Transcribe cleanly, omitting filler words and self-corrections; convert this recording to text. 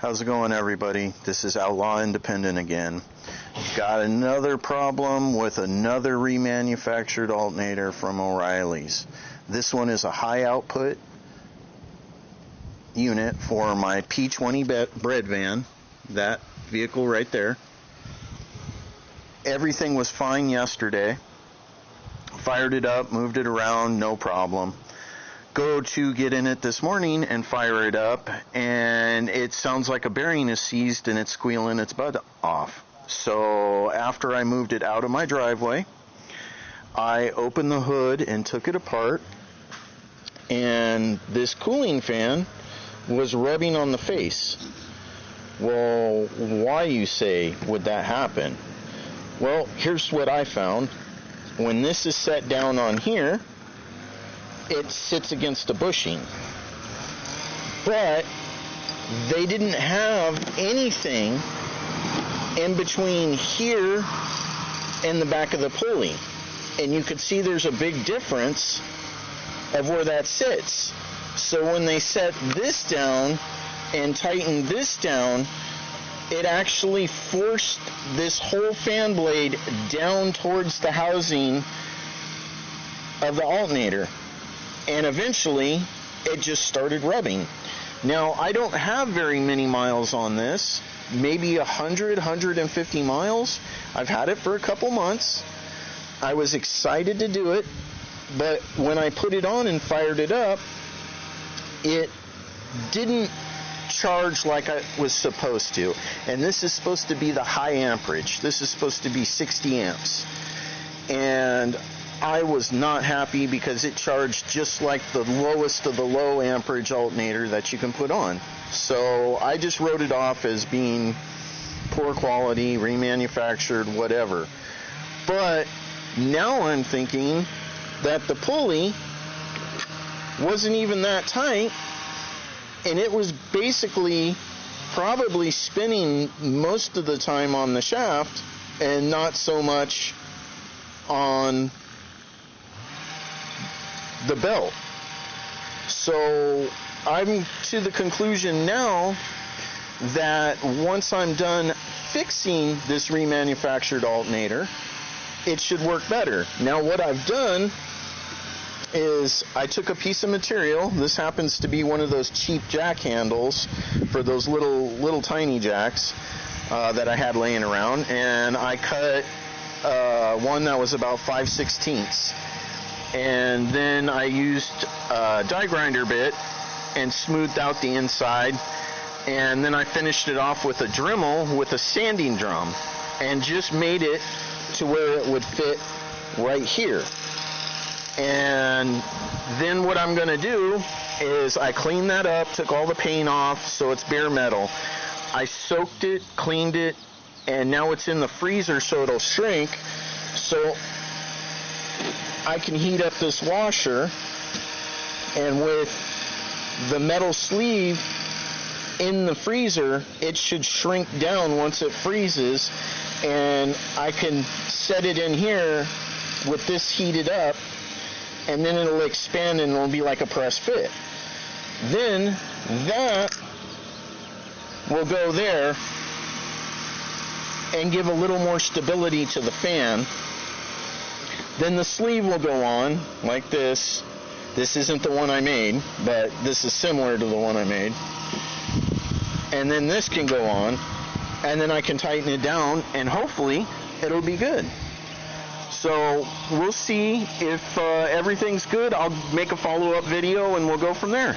How's it going, everybody? This is Outlaw Independent again. Got another problem with another remanufactured alternator from O'Reilly's. This one is a high output unit for my P20 bread van, that vehicle right there. Everything was fine yesterday. Fired it up, moved it around, no problem. Go to get in it this morning and fire it up, and it sounds like a bearing is seized and it's squealing its butt off. So after I moved it out of my driveway, I opened the hood and took it apart, and this cooling fan was rubbing on the face. Well, why, you say, would that happen? Well, here's what I found. When this is set down on here, it sits against the bushing. But they didn't have anything in between here and the back of the pulley. And you could see there's a big difference of where that sits. So when they set this down and tightened this down, it actually forced this whole fan blade down towards the housing of the alternator. And eventually, it just started rubbing. Now, I don't have very many miles on this. Maybe 100, 150 miles. I've had it for a couple months. I was excited to do it, but when I put it on and fired it up, it didn't charge like I was supposed to. And this is supposed to be the high amperage. This is supposed to be 60 amps. And I was not happy because it charged just like the lowest of the low amperage alternator that you can put on. So I just wrote it off as being poor quality, remanufactured, whatever. But now I'm thinking that the pulley wasn't even that tight, and it was basically probably spinning most of the time on the shaft and not so much on the belt. So I'm to the conclusion now that once I'm done fixing this remanufactured alternator, it should work better. Now what I've done is I took a piece of material. This happens to be one of those cheap jack handles for those little tiny jacks that I had laying around, and I cut one that was about 5/16. And then I used a die grinder bit and smoothed out the inside, and then I finished it off with a Dremel with a sanding drum and just made it to where it would fit right here. And then what I'm going to do is I cleaned that up, took all the paint off so it's bare metal. I soaked it, cleaned it, and now it's in the freezer so it'll shrink. So I can heat up this washer, and with the metal sleeve in the freezer, it should shrink down once it freezes, and I can set it in here with this heated up, and then it'll expand and it'll be like a press fit. Then that will go there and give a little more stability to the fan. Then the sleeve will go on like this. This isn't the one I made, but this is similar to the one I made. And then this can go on, and then I can tighten it down, and hopefully it'll be good. So we'll see if everything's good. I'll make a follow-up video, and we'll go from there.